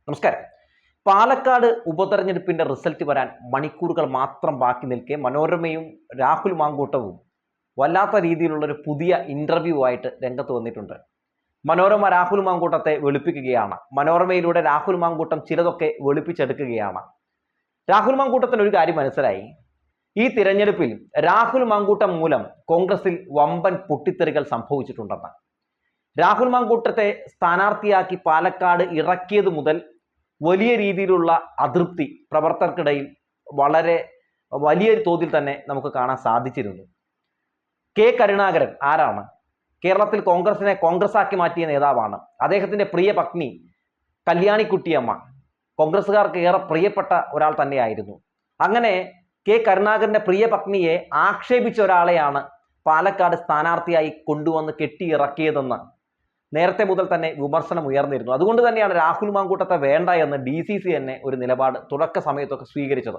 നമസ്കാരം. പാലക്കാട് ഉപതെരഞ്ഞെടുപ്പിന്റെ റിസൾട്ട് വരാൻ മണിക്കൂറുകൾ മാത്രം ബാക്കി നിൽക്കെ മനോരമയും രാഹുൽ മാങ്കൂട്ടവും വല്ലാത്ത രീതിയിലുള്ളൊരു പുതിയ ഇന്റർവ്യൂ ആയിട്ട് രംഗത്ത് വന്നിട്ടുണ്ട്. മനോരമ രാഹുൽ മാങ്കൂട്ടത്തെ വെളുപ്പിക്കുകയാണ്. മനോരമയിലൂടെ രാഹുൽ മാങ്കൂട്ടം ചിലതൊക്കെ വെളുപ്പിച്ചെടുക്കുകയാണ്. രാഹുൽ മാങ്കൂട്ടത്തിന് ഒരു കാര്യം മനസ്സിലായി. ഈ തിരഞ്ഞെടുപ്പിൽ രാഹുൽ മാങ്കൂട്ടം മൂലം കോൺഗ്രസിൽ വമ്പൻ പൊട്ടിത്തെറികൾ സംഭവിച്ചിട്ടുണ്ടെന്ന്. രാഹുൽ മാങ്കൂട്ടത്തെ സ്ഥാനാർത്ഥിയാക്കി പാലക്കാട് ഇറക്കിയത് മുതൽ വലിയ രീതിയിലുള്ള അതൃപ്തി പ്രവർത്തകർക്കിടയിൽ വളരെ വലിയ തോതിൽ തന്നെ നമുക്ക് കാണാൻ സാധിച്ചിരുന്നു. കെ കരുണാകരൻ ആരാണ്? കേരളത്തിൽ കോൺഗ്രസിനെ കോൺഗ്രസ് ആക്കി മാറ്റിയ നേതാവാണ്. അദ്ദേഹത്തിന്റെ പ്രിയ പത്നി കല്യാണിക്കുട്ടിയമ്മ കോൺഗ്രസ്സുകാർക്ക് ഏറെ പ്രിയപ്പെട്ട ഒരാൾ തന്നെയായിരുന്നു. അങ്ങനെ കെ കരുണാകരന്റെ പ്രിയ പത്നിയെ ആക്ഷേപിച്ച ഒരാളെയാണ് പാലക്കാട് സ്ഥാനാർത്ഥിയായി കൊണ്ടുവന്ന് കെട്ടിയിറക്കിയതെന്ന് നേരത്തെ മുതൽ തന്നെ വിമർശനം ഉയർന്നിരുന്നു. അതുകൊണ്ട് തന്നെയാണ് രാഹുൽ മാങ്കൂട്ടത്തെ വേണ്ട എന്ന് DCC തന്നെ ഒരു നിലപാട് തുടക്ക സമയത്തൊക്കെ സ്വീകരിച്ചത്.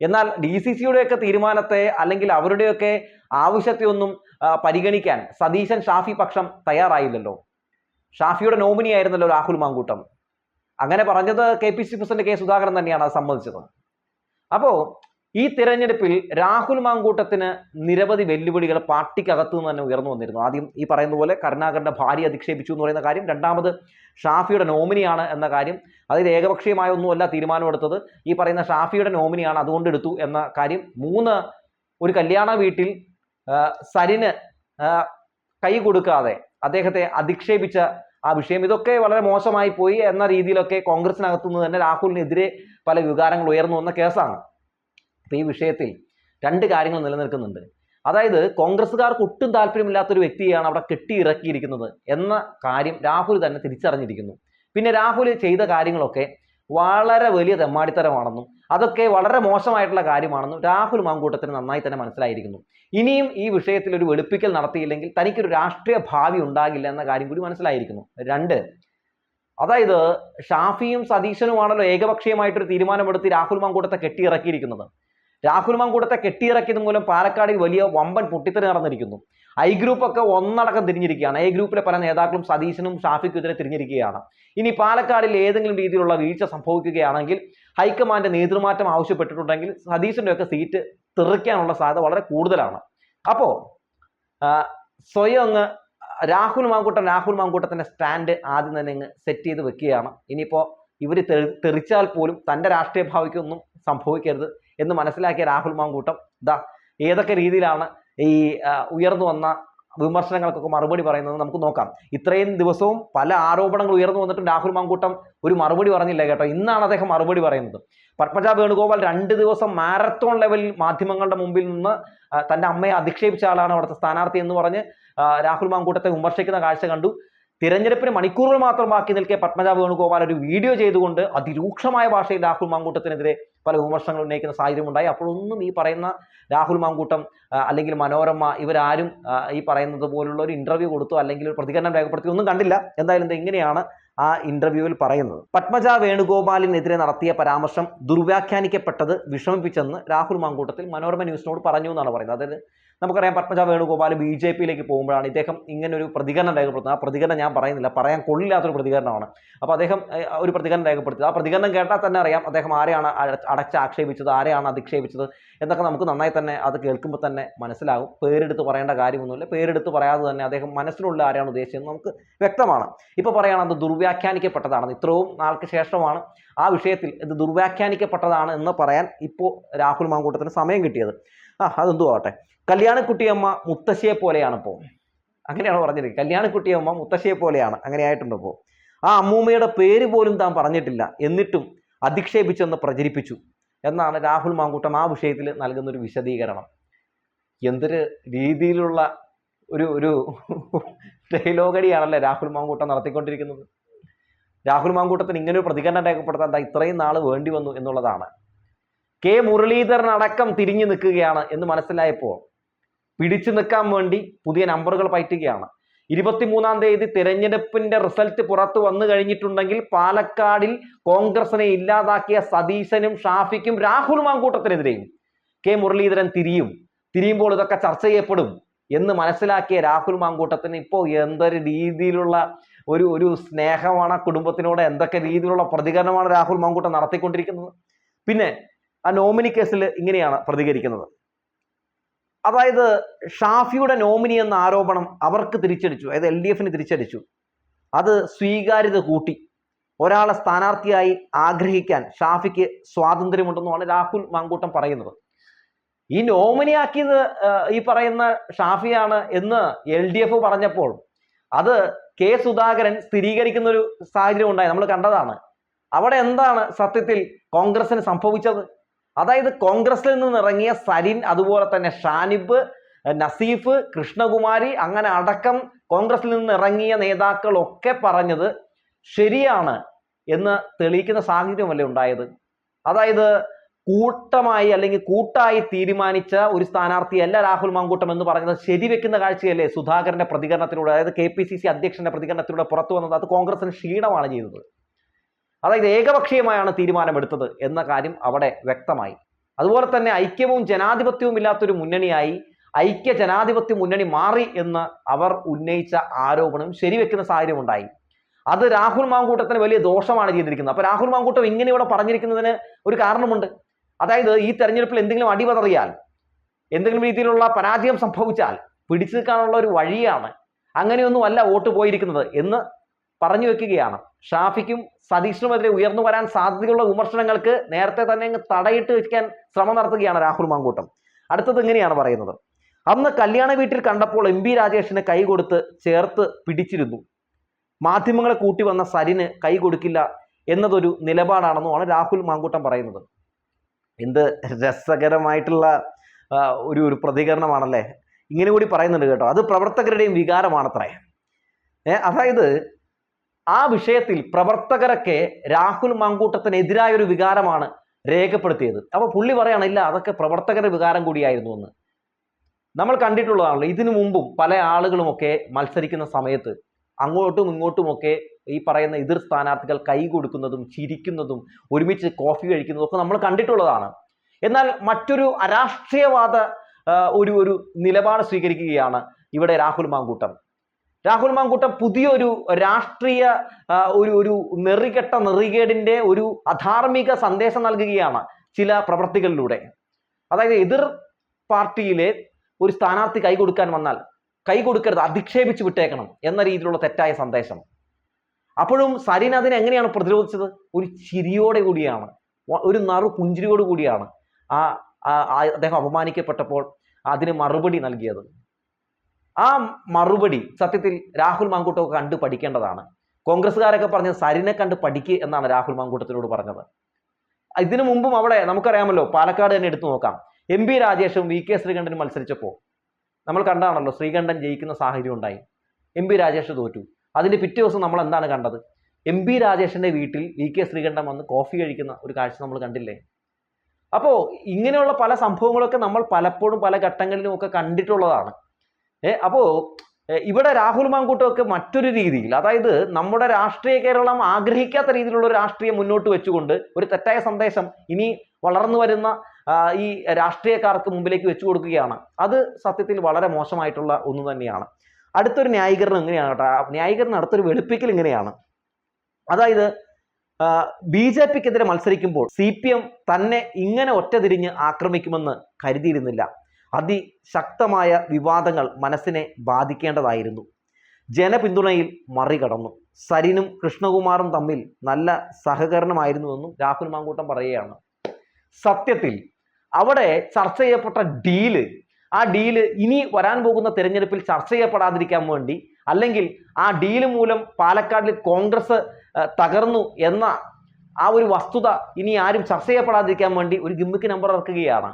എന്നാൽ DCCയുടെയൊക്കെ തീരുമാനത്തെ അല്ലെങ്കിൽ അവരുടെയൊക്കെ ആവശ്യത്തെ ഒന്നും പരിഗണിക്കാൻ സതീശൻ ഷാഫി പക്ഷം തയ്യാറായില്ലല്ലോ. ഷാഫിയുടെ നോമിനി ആയിരുന്നല്ലോ രാഹുൽ മാങ്കൂട്ടം. അങ്ങനെ പറഞ്ഞത് KPCC പ്രസിഡന്റ് കെ സുധാകരൻ തന്നെയാണ് അത് സമ്മതിച്ചത്. അപ്പോൾ ഈ തിരഞ്ഞെടുപ്പിൽ രാഹുൽ മാങ്കൂട്ടത്തിന് നിരവധി വെല്ലുവിളികൾ പാർട്ടിക്കകത്തു നിന്ന് തന്നെ ഉയർന്നു വന്നിരുന്നു. ആദ്യം ഈ പറയുന്ന പോലെ കരുണാകരന്റെ ഭാര്യ അധിക്ഷേപിച്ചു എന്ന് പറയുന്ന കാര്യം, രണ്ടാമത് ഷാഫിയുടെ നോമിനിയാണ് എന്ന കാര്യം, അതിൽ ഏകപക്ഷീയമായ ഒന്നുമല്ല തീരുമാനമെടുത്തത്, ഈ പറയുന്ന ഷാഫിയുടെ നോമിനിയാണ് അതുകൊണ്ട് എടുത്തു എന്ന കാര്യം, മൂന്ന് ഒരു കല്യാണ വീട്ടിൽ സരിന് കൈ കൊടുക്കാതെ അദ്ദേഹത്തെ അധിക്ഷേപിച്ച ആ വിഷയം, ഇതൊക്കെ വളരെ മോശമായി പോയി എന്ന രീതിയിലൊക്കെ കോൺഗ്രസിനകത്തുനിന്ന് തന്നെ രാഹുലിനെതിരെ പല വികാരങ്ങൾ ഉയർന്നു വന്ന കേസാണ്. അപ്പോൾ ഈ വിഷയത്തിൽ രണ്ട് കാര്യങ്ങൾ നിലനിൽക്കുന്നുണ്ട്. അതായത് കോൺഗ്രസ്സുകാർക്ക് ഒട്ടും താല്പര്യമില്ലാത്തൊരു വ്യക്തിയാണ് അവിടെ കെട്ടിയിറക്കിയിരിക്കുന്നത് എന്ന കാര്യം രാഹുൽ തന്നെ തിരിച്ചറിഞ്ഞിരിക്കുന്നു. പിന്നെ രാഹുൽ ചെയ്ത കാര്യങ്ങളൊക്കെ വളരെ വലിയ തെമ്മാടിത്തരമാണെന്നും അതൊക്കെ വളരെ മോശമായിട്ടുള്ള കാര്യമാണെന്നും രാഹുൽ മാങ്കൂട്ടത്തിന് നന്നായി തന്നെ മനസ്സിലായിരിക്കുന്നു. ഇനിയും ഈ വിഷയത്തിൽ ഒരു വെളുപ്പിക്കൽ നടത്തിയില്ലെങ്കിൽ തനിക്കൊരു രാഷ്ട്രീയ ഭാവി ഉണ്ടാകില്ല എന്ന കാര്യം കൂടി മനസ്സിലായിരിക്കുന്നു. രണ്ട്, അതായത് ഷാഫിയും സതീശനുമാണല്ലോ ഏകപക്ഷീയമായിട്ടൊരു തീരുമാനമെടുത്ത് രാഹുൽ മാങ്കൂട്ടത്തെ കെട്ടിയിറക്കിയിരിക്കുന്നത്. രാഹുൽ മാങ്കൂട്ടത്തെ കെട്ടിയിറക്കിയത് മൂലം പാലക്കാടിൽ വലിയ വമ്പൻ പൊട്ടിത്തെറി നടന്നിരിക്കുന്നു. ഐ ഗ്രൂപ്പൊക്കെ ഒന്നടക്കം തിരിഞ്ഞിരിക്കുകയാണ്. ഐ ഗ്രൂപ്പിലെ പല നേതാക്കളും സതീശനും ഷാഫിക്കുമെതിരെ തിരിഞ്ഞിരിക്കുകയാണ്. ഇനി പാലക്കാടിൽ ഏതെങ്കിലും രീതിയിലുള്ള വീഴ്ച സംഭവിക്കുകയാണെങ്കിൽ, ഹൈക്കമാൻഡ് നേതൃമാറ്റം ആവശ്യപ്പെട്ടിട്ടുണ്ടെങ്കിൽ സതീശന്റെ ഒക്കെ സീറ്റ് തെറിക്കാനുള്ള സാധ്യത വളരെ കൂടുതലാണ്. അപ്പോൾ സ്വയം അങ്ങ് രാഹുൽ മാങ്കൂട്ടത്തിന്റെ സ്റ്റാൻഡ് ആദ്യം തന്നെ അങ്ങ് സെറ്റ് ചെയ്ത് വെക്കുകയാണ്. ഇനിയിപ്പോൾ ഇവർ തെറിച്ചാൽ പോലും തൻ്റെ രാഷ്ട്രീയ ഭാവിക്കൊന്നും സംഭവിക്കരുത് എന്ന് മനസ്സിലാക്കിയ രാഹുൽ മാങ്കൂട്ടം ഏതൊക്കെ രീതിയിലാണ് ഈ ഉയർന്നു വന്ന വിമർശനങ്ങൾക്കൊക്കെ മറുപടി പറയുന്നത് നമുക്ക് നോക്കാം. ഇത്രയും ദിവസവും പല ആരോപണങ്ങൾ ഉയർന്നു വന്നിട്ടും രാഹുൽ മാങ്കൂട്ടം ഒരു മറുപടി പറഞ്ഞില്ല കേട്ടോ. ഇന്നാണ് അദ്ദേഹം മറുപടി പറയുന്നത്. പത്മജ വേണുഗോപാൽ 2 ദിവസം മാരത്തോൺ ലെവലിൽ മാധ്യമങ്ങളുടെ മുമ്പിൽ നിന്ന് തൻ്റെ അമ്മയെ അധിക്ഷേപിച്ച ആളാണ് അവിടുത്തെ സ്ഥാനാർത്ഥി എന്ന് പറഞ്ഞ് രാഹുൽ മാങ്കൂട്ടത്തെ വിമർശിക്കുന്ന കാഴ്ച കണ്ടു. തിരഞ്ഞെടുപ്പിന് മണിക്കൂറുകൾ മാത്രം ബാക്കി നിൽക്കെ പത്മജ വേണുഗോപാൽ ഒരു വീഡിയോ ചെയ്തുകൊണ്ട് അതിരൂക്ഷമായ ഭാഷയിൽ രാഹുൽ മാങ്കൂട്ടത്തിനെതിരെ പല വിമർശനങ്ങൾ ഉന്നയിക്കുന്ന സാഹചര്യം ഉണ്ടായി. അപ്പോഴൊന്നും ഈ പറയുന്ന രാഹുൽ മാങ്കൂട്ടം അല്ലെങ്കിൽ മനോരമ ഇവരാരും ഈ പറയുന്നത് പോലുള്ള ഒരു ഇന്റർവ്യൂ കൊടുത്തു അല്ലെങ്കിൽ ഒരു പ്രതികരണം രേഖപ്പെടുത്തി ഒന്നും കണ്ടില്ല. എന്തായാലും ഇങ്ങനെയാണ് ആ ഇന്റർവ്യൂവിൽ പറയുന്നത്. പത്മജ വേണുഗോപാലിനെതിരെ നടത്തിയ പരാമർശം ദുർവ്യാഖ്യാനിക്കപ്പെട്ടത് വിഷമിപ്പിച്ചെന്ന് രാഹുൽ മാങ്കൂട്ടത്തിൽ മനോരമ ന്യൂസിനോട് പറഞ്ഞു എന്നാണ് പറയുന്നത്. അതായത് നമുക്കറിയാം, പത്മജ വേണുഗോപാൽ BJPയിലേക്ക് പോകുമ്പോഴാണ് ഇദ്ദേഹം ഇങ്ങനെ ഒരു പ്രതികരണം രേഖപ്പെടുത്തുന്നത്. ആ പ്രതികരണം ഞാൻ പറയുന്നില്ല, പറയാൻ കൊള്ളില്ലാത്തൊരു പ്രതികരണമാണ്. അപ്പോൾ അദ്ദേഹം ഒരു പ്രതികരണം രേഖപ്പെടുത്തി. ആ പ്രതികരണം കേട്ടാൽ തന്നെ അറിയാം അദ്ദേഹം ആരെയാണ് ആക്ഷേപിച്ചത്, ആരെയാണ് അധിക്ഷേപിച്ചത് എന്നൊക്കെ നമുക്ക് നന്നായി തന്നെ അത് കേൾക്കുമ്പോൾ തന്നെ മനസ്സിലാകും. പേരെടുത്ത് പറയേണ്ട കാര്യമൊന്നുമില്ല. പേരെടുത്ത് പറയാതെ തന്നെ അദ്ദേഹം മനസ്സിലുള്ള ആരെയാണ് ഉദ്ദേശിച്ചത് നമുക്ക് വ്യക്തമാണ്. ഇപ്പോൾ പറയുകയാണ് അത് ദുർവ്യാഖ്യാനിക്കപ്പെട്ടതാണെന്ന്. ഇത്രയും നാൾക്ക് ശേഷമാണ് ആ വിഷയത്തിൽ ഇത് ദുർവ്യാഖ്യാനിക്കപ്പെട്ടതാണ് എന്ന് പറയാൻ ഇപ്പോൾ രാഹുൽ മാങ്കൂട്ടത്തിന് സമയം കിട്ടിയത്. അതെന്തോ ആവട്ടെ. കല്യാണിക്കുട്ടിയമ്മ മുത്തശ്ശിയെ പോലെയാണ് ഇപ്പോൾ, അങ്ങനെയാണ് പറഞ്ഞിരിക്കുന്നത്. കല്യാണിക്കുട്ടിയമ്മ മുത്തശ്ശിയെ പോലെയാണ്, അങ്ങനെ ആയിട്ടുണ്ട്. ഇപ്പോൾ ആ അമ്മൂമ്മയുടെ പേര് പോലും താൻ പറഞ്ഞിട്ടില്ല, എന്നിട്ടും അധിക്ഷേപിച്ചെന്ന് പ്രചരിപ്പിച്ചു എന്നാണ് രാഹുൽ മാങ്കൂട്ടം ആ വിഷയത്തിൽ നൽകുന്നൊരു വിശദീകരണം. എന്തൊരു രീതിയിലുള്ള ഒരു ഡയലോഗടിയാണല്ലേ രാഹുൽ മാങ്കൂട്ടം നടത്തിക്കൊണ്ടിരിക്കുന്നത്. രാഹുൽ മാങ്കൂട്ടത്തിന് ഇങ്ങനെ ഒരു പ്രതികരണം രേഖപ്പെടുത്താൻ ഇത്രയും നാൾ വേണ്ടി വന്നു എന്നുള്ളതാണ്. കെ മുരളീധരൻ അടക്കം തിരിഞ്ഞു നിൽക്കുകയാണ് എന്ന് മനസ്സിലായപ്പോൾ പിടിച്ചു നിൽക്കാൻ വേണ്ടി പുതിയ നമ്പറുകൾ പയറ്റുകയാണ്. 23-ാം തീയതി തിരഞ്ഞെടുപ്പിന്റെ റിസൾട്ട് പുറത്തു വന്നു കഴിഞ്ഞിട്ടുണ്ടെങ്കിൽ പാലക്കാടിൽ കോൺഗ്രസിനെ ഇല്ലാതാക്കിയ സതീശനും ഷാഫിക്കും രാഹുൽ മാങ്കൂട്ടത്തിനെതിരെയും കെ മുരളീധരൻ തിരിയുമ്പോൾ ഇതൊക്കെ ചർച്ച ചെയ്യപ്പെടും എന്ന് മനസ്സിലാക്കിയ രാഹുൽ മാങ്കൂട്ടത്തിന് ഇപ്പോൾ എന്തൊരു രീതിയിലുള്ള ഒരു സ്നേഹമാണ് കുടുംബത്തിനോട്, എന്തൊക്കെ രീതിയിലുള്ള പ്രതികരണമാണ് രാഹുൽ മാങ്കൂട്ടം നടത്തിക്കൊണ്ടിരിക്കുന്നത്. പിന്നെ ആ നോമിനി കേസിൽ ഇങ്ങനെയാണ് പ്രതികരിക്കുന്നത്. അതായത് ഷാഫിയുടെ നോമിനി എന്ന ആരോപണം അവർക്ക് തിരിച്ചടിച്ചു, അതായത് LDF തിരിച്ചടിച്ചു. അത് സ്വീകാര്യത കൂട്ടി. ഒരാളെ സ്ഥാനാർത്ഥിയായി ആഗ്രഹിക്കാൻ ഷാഫിക്ക് സ്വാതന്ത്ര്യമുണ്ടെന്നാണ് രാഹുൽ മാങ്കൂട്ടം പറയുന്നത്. ഈ നോമിനിയാക്കിയത് ഈ പറയുന്ന ഷാഫിയാണ് എന്ന് LDF പറഞ്ഞപ്പോൾ അത് K സുധാകരൻ സ്ഥിരീകരിക്കുന്ന ഒരു സാഹചര്യം ഉണ്ടായി, നമ്മൾ കണ്ടതാണ്. അവിടെ എന്താണ് സത്യത്തിൽ കോൺഗ്രസിന് സംഭവിച്ചത്? അതായത് കോൺഗ്രസിൽ നിന്ന് ഇറങ്ങിയ സരിൻ, അതുപോലെ തന്നെ ഷാനിബ്, നസീഫ്, കൃഷ്ണകുമാരി, അങ്ങനെ അടക്കം കോൺഗ്രസിൽ നിന്ന് ഇറങ്ങിയ നേതാക്കളൊക്കെ പറഞ്ഞത് ശരിയാണ് എന്ന് തെളിയിക്കുന്ന സാഹചര്യമല്ലേ ഉണ്ടായത്. അതായത് കൂട്ടമായി അല്ലെങ്കിൽ കൂട്ടായി തീരുമാനിച്ച ഒരു സ്ഥാനാർത്ഥിയല്ല രാഹുൽ മാങ്കൂട്ടം എന്ന് പറഞ്ഞത് ശരിവെക്കുന്ന കാഴ്ചയല്ലേ സുധാകരന്റെ പ്രതികരണത്തിലൂടെ, അതായത് KPCC അധ്യക്ഷന്റെ പ്രതികരണത്തിലൂടെ പുറത്തു വന്നത്. അത് കോൺഗ്രസിന് ക്ഷീണമാണ് ചെയ്തത്. അതായത് ഏകപക്ഷീയമായാണ് തീരുമാനമെടുത്തത് എന്ന കാര്യം അവിടെ വ്യക്തമായി. അതുപോലെ തന്നെ ഐക്യവും ജനാധിപത്യവും ഇല്ലാത്തൊരു മുന്നണിയായി ഐക്യ ജനാധിപത്യ മുന്നണി മാറി എന്ന് അവർ ഉന്നയിച്ച ആരോപണം ശരിവെക്കുന്ന സാഹചര്യം ഉണ്ടായി. അത് രാഹുൽ മാങ്കൂട്ടത്തിന് വലിയ ദോഷമാണ് ചെയ്തിരിക്കുന്നത്. അപ്പൊ രാഹുൽ മാങ്കൂട്ടം ഇങ്ങനെ ഇവിടെ പറഞ്ഞിരിക്കുന്നതിന് ഒരു കാരണമുണ്ട്. അതായത് ഈ തെരഞ്ഞെടുപ്പിൽ എന്തെങ്കിലും അടിപതറിയാൽ, എന്തെങ്കിലും രീതിയിലുള്ള പരാജയം സംഭവിച്ചാൽ പിടിച്ചു നിൽക്കാനുള്ള ഒരു വഴിയാണ്, അങ്ങനെയൊന്നുമല്ല വോട്ട് പോയിരിക്കുന്നത് എന്ന് പറഞ്ഞു വെക്കുകയാണ്. ഷാഫിക്കും സതീഷിനുമെതിരെ ഉയർന്നു വരാൻ സാധ്യതയുള്ള വിമർശനങ്ങൾക്ക് നേരത്തെ തന്നെ തടയിട്ട് വെക്കാൻ ശ്രമം നടത്തുകയാണ് രാഹുൽ മാങ്കൂട്ടം. അടുത്തത് ഇങ്ങനെയാണ് പറയുന്നത്. അന്ന് കല്യാണ വീട്ടിൽ കണ്ടപ്പോൾ MP രാജേഷിന് കൈ കൊടുത്ത് ചേർത്ത് പിടിച്ചിരുന്നു. മാധ്യമങ്ങളെ കൂട്ടി വന്ന സരിന് കൈ കൊടുക്കില്ല എന്നതൊരു നിലപാടാണെന്നുമാണ് രാഹുൽ മാങ്കൂട്ടം പറയുന്നത്. എന്ത് രസകരമായിട്ടുള്ള ഒരു പ്രതികരണമാണല്ലേ. ഇങ്ങനെ കൂടി പറയുന്നുണ്ട് കേട്ടോ. അത് പ്രവർത്തകരുടെയും വികാരമാണത്രേ. അതായത് ആ വിഷയത്തിൽ പ്രവർത്തകരൊക്കെ രാഹുൽ മാങ്കൂട്ടത്തിനെതിരായ ഒരു വികാരമാണ് രേഖപ്പെടുത്തിയത്. അപ്പൊ പുള്ളി പറയാണ്, ഇല്ല അതൊക്കെ പ്രവർത്തകരുടെ വികാരം കൂടിയായിരുന്നു എന്ന്. നമ്മൾ കണ്ടിട്ടുള്ളതാണല്ലോ, ഇതിനു മുമ്പും പല ആളുകളുമൊക്കെ മത്സരിക്കുന്ന സമയത്ത് അങ്ങോട്ടും ഇങ്ങോട്ടുമൊക്കെ ഈ പറയുന്ന എതിർ സ്ഥാനാർത്ഥികൾ കൈ കൊടുക്കുന്നതും ചിരിക്കുന്നതും ഒരുമിച്ച് കോഫി കഴിക്കുന്നതും ഒക്കെ നമ്മൾ കണ്ടിട്ടുള്ളതാണ്. എന്നാൽ മറ്റൊരു അരാഷ്ട്രീയവാദ ഒരു നിലപാട് സ്വീകരിക്കുകയാണ് ഇവിടെ രാഹുൽ മാങ്കൂട്ടം. രാഹുൽ മാങ്കൂട്ടം പുതിയൊരു രാഷ്ട്രീയ ഒരു നെറികേടിന്റെ ഒരു അധാർമിക സന്ദേശം നൽകുകയാണ് ചില പ്രവർത്തികളിലൂടെ. അതായത് എതിർ പാർട്ടിയിലെ ഒരു സ്ഥാനാർത്ഥി കൈ കൊടുക്കാൻ വന്നാൽ കൈ കൊടുക്കരുത്, അധിക്ഷേപിച്ച് വിട്ടേക്കണം എന്ന രീതിയിലുള്ള തെറ്റായ സന്ദേശം. അപ്പോഴും സരിൻ അതിനെ എങ്ങനെയാണ് പ്രതിരോധിച്ചത്? ഒരു ചിരിയോടെ കൂടിയാണ്, ഒരു പുഞ്ചിരിയോട് കൂടിയാണ് അദ്ദേഹം അപമാനിക്കപ്പെട്ടപ്പോൾ അതിന് മറുപടി നൽകിയത്. ആ മറുപടി സത്യത്തിൽ രാഹുൽ മാങ്കൂട്ടമൊക്കെ കണ്ട് പഠിക്കേണ്ടതാണ്. കോൺഗ്രസ്സുകാരൊക്കെ പറഞ്ഞത് സരിനെ കണ്ട് പഠിക്കുക എന്നാണ് രാഹുൽ മാങ്കൂട്ടത്തിനോട് പറഞ്ഞത്. ഇതിനു മുമ്പും അവിടെ നമുക്കറിയാമല്ലോ, പാലക്കാട് തന്നെ എടുത്തു നോക്കാം. MP രാജേഷും VK ശ്രീകണ്ഠനും മത്സരിച്ചപ്പോൾ നമ്മൾ കണ്ടാണല്ലോ, ശ്രീകണ്ഠൻ ജയിക്കുന്ന സാഹചര്യം ഉണ്ടായി, MP രാജേഷ് തോറ്റു. അതിന്റെ പിറ്റേ ദിവസം നമ്മൾ എന്താണ് കണ്ടത്? MP രാജേഷിന്റെ വീട്ടിൽ VK ശ്രീകണ്ഠൻ വന്ന് കോഫി കഴിക്കുന്ന ഒരു കാഴ്ച നമ്മൾ കണ്ടില്ലേ? അപ്പോൾ ഇങ്ങനെയുള്ള പല സംഭവങ്ങളൊക്കെ നമ്മൾ പലപ്പോഴും പല ഘട്ടങ്ങളിലും ഒക്കെ കണ്ടിട്ടുള്ളതാണ്. അപ്പോൾ ഇവിടെ രാഹുൽ മാങ്കൂട്ടമൊക്കെ മറ്റൊരു രീതിയിൽ, അതായത് നമ്മുടെ രാഷ്ട്രീയ കേരളം ആഗ്രഹിക്കാത്ത രീതിയിലുള്ള ഒരു രാഷ്ട്രീയം മുന്നോട്ട് വെച്ചുകൊണ്ട് ഒരു തെറ്റായ സന്ദേശം ഇനി വളർന്നു വരുന്ന ഈ രാഷ്ട്രീയക്കാർക്ക് മുമ്പിലേക്ക് വെച്ചു കൊടുക്കുകയാണ്. അത് സത്യത്തിൽ വളരെ മോശമായിട്ടുള്ള ഒന്ന് തന്നെയാണ്. അടുത്തൊരു ന്യായീകരണം ഇങ്ങനെയാണ് കേട്ടോ. ന്യായീകരണം അടുത്തൊരു വെളുപ്പിക്കൽ ഇങ്ങനെയാണ്. അതായത് BJPക്കെതിരെ മത്സരിക്കുമ്പോൾ CPM തന്നെ ഇങ്ങനെ ഒറ്റതിരിഞ്ഞ് ആക്രമിക്കുമെന്ന് കരുതിയിരുന്നില്ല. അതിശക്തമായ വിവാദങ്ങൾ മനസ്സിനെ ബാധിക്കേണ്ടതായിരുന്നു. ജനപിന്തുണയിൽ മറികടന്നു. സരിനും കൃഷ്ണകുമാറും തമ്മിൽ നല്ല സഹകരണമായിരുന്നുവെന്നും രാഹുൽ മാങ്കൂട്ടം പറയുകയാണ്. സത്യത്തിൽ അവിടെ ചർച്ച ചെയ്യപ്പെട്ട ആ ഡീല് ഇനി വരാൻ പോകുന്ന തെരഞ്ഞെടുപ്പിൽ ചർച്ച ചെയ്യപ്പെടാതിരിക്കാൻ വേണ്ടി, അല്ലെങ്കിൽ ആ ഡീല് മൂലം പാലക്കാടിൽ കോൺഗ്രസ് തകർന്നു എന്ന ആ ഒരു വസ്തുത ഇനി ആരും ചർച്ച ചെയ്യപ്പെടാതിരിക്കാൻ വേണ്ടി ഒരു ഗിമ്മിക്ക് നമ്പർ ഇറക്കുകയാണ്.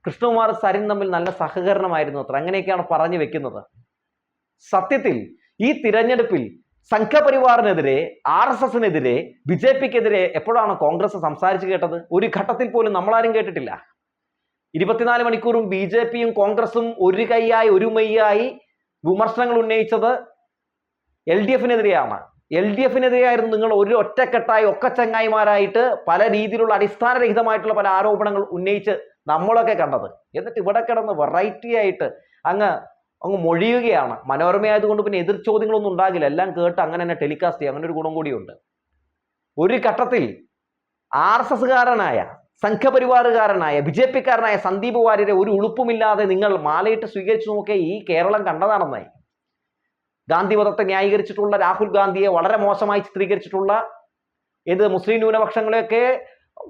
കൃഷ്ണകുമാർ സരിൻ തമ്മിൽ നല്ല സഹകരണമായിരുന്നു അത്ര, അങ്ങനെയൊക്കെയാണ് പറഞ്ഞു വെക്കുന്നത്. സത്യത്തിൽ ഈ തിരഞ്ഞെടുപ്പിൽ സംഘപരിവാറിനെതിരെ, RSSനെതിരെ, BJPക്കെതിരെ എപ്പോഴാണ് കോൺഗ്രസ് സംസാരിച്ചു കേട്ടത്? ഒരു ഘട്ടത്തിൽ പോലും നമ്മളാരും കേട്ടിട്ടില്ല. 24 മണിക്കൂറും BJPയും കോൺഗ്രസും ഒരു കൈയായി ഒരു മെയ്യായി വിമർശനങ്ങൾ ഉന്നയിച്ചത് LDFനെതിരെയാണ്. LDFനെതിരെയായിരുന്നു നിങ്ങൾ ഒരു ഒറ്റക്കെട്ടായി ഒക്കച്ചങ്ങായിമാരായിട്ട് പല രീതിയിലുള്ള അടിസ്ഥാനരഹിതമായിട്ടുള്ള പല ആരോപണങ്ങൾ ഉന്നയിച്ച് നമ്മളൊക്കെ കണ്ടത്. എന്നിട്ട് ഇവിടെ കിടന്ന് വെറൈറ്റി ആയിട്ട് അങ്ങ് അങ്ങ് മൊഴിയുകയാണ്. മനോരമയായതുകൊണ്ട് പിന്നെ എതിർ ചോദ്യങ്ങളൊന്നും ഉണ്ടാകില്ല, എല്ലാം കേട്ട് അങ്ങനെ തന്നെ ടെലികാസ്റ്റ് ചെയ്യും. അങ്ങനെ ഒരു ഗുണം കൂടിയുണ്ട്. ഒരു ഘട്ടത്തിൽ RSSകാരനായ സംഘപരിവാറുകാരനായ BJPക്കാരനായ സന്ദീപ് വാര്യരെ ഒരു ഉളുപ്പുമില്ലാതെ നിങ്ങൾ മാലയിട്ട് സ്വീകരിച്ചു നോക്കിയ ഈ കേരളം കണ്ടതാണെന്നായി. ഗാന്ധിവധത്തെ ന്യായീകരിച്ചിട്ടുള്ള രാഹുൽ ഗാന്ധിയെ വളരെ മോശമായി ചിത്രീകരിച്ചിട്ടുള്ള മുസ്ലിം ന്യൂനപക്ഷങ്ങളെയൊക്കെ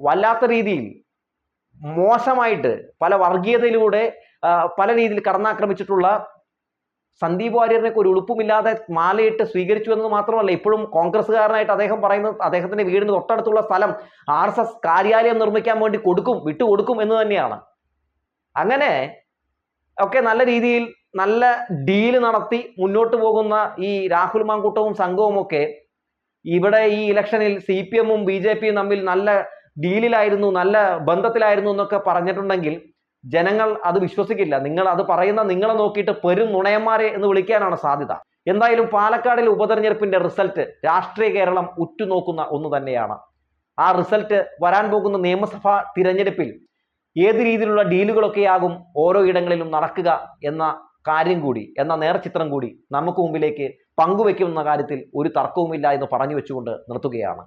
വല്ലാത്ത രീതിയിൽ മോശമായിട്ട് പല വർഗീയതയിലൂടെ പല രീതിയിൽ കടന്നാക്രമിച്ചിട്ടുള്ള സന്ദീപ് വാര്യറിനൊക്കെ ഒരു ഉളുപ്പുമില്ലാതെ മാലയിട്ട് സ്വീകരിച്ചു എന്നത് മാത്രമല്ല, ഇപ്പോഴും കോൺഗ്രസ്സുകാരനായിട്ട് അദ്ദേഹം പറയുന്നത് അദ്ദേഹത്തിന്റെ വീടിന് തൊട്ടടുത്തുള്ള സ്ഥലം RSS കാര്യാലയം നിർമ്മിക്കാൻ വേണ്ടി വിട്ടുകൊടുക്കും എന്ന് തന്നെയാണ്. അങ്ങനെ ഒക്കെ നല്ല രീതിയിൽ നല്ല ഡീല് നടത്തി മുന്നോട്ട് പോകുന്ന ഈ രാഹുൽ മാങ്കൂട്ടവും സംഘവും ഒക്കെ ഇവിടെ ഈ ഇലക്ഷനിൽ CPM-ഉം BJP-യും തമ്മിൽ നല്ല ഡീലിലായിരുന്നു, നല്ല ബന്ധത്തിലായിരുന്നു എന്നൊക്കെ പറഞ്ഞിട്ടുണ്ടെങ്കിൽ ജനങ്ങൾ അത് വിശ്വസിക്കില്ല. നിങ്ങൾ അത് പറയുന്ന നിങ്ങളെ നോക്കിയിട്ട് പെരും നുണയന്മാരെ എന്ന് വിളിക്കാനാണ് സാധ്യത. എന്തായാലും പാലക്കാടിലെ ഉപതെരഞ്ഞെടുപ്പിന്റെ റിസൾട്ട് രാഷ്ട്രീയ കേരളം ഉറ്റുനോക്കുന്ന ഒന്ന് തന്നെയാണ്. ആ റിസൾട്ട് വരാൻ പോകുന്ന നിയമസഭാ തിരഞ്ഞെടുപ്പിൽ ഏത് രീതിയിലുള്ള ഡീലുകളൊക്കെയാകും ഓരോ ഇടങ്ങളിലും നടക്കുക എന്ന കാര്യം കൂടി, എന്ന നേർചിത്രം കൂടി നമുക്ക് മുമ്പിലേക്ക് പങ്കുവെക്കുമെന്ന കാര്യത്തിൽ ഒരു തർക്കവുമില്ല എന്ന് പറഞ്ഞു വെച്ചുകൊണ്ട് നിർത്തുകയാണ്.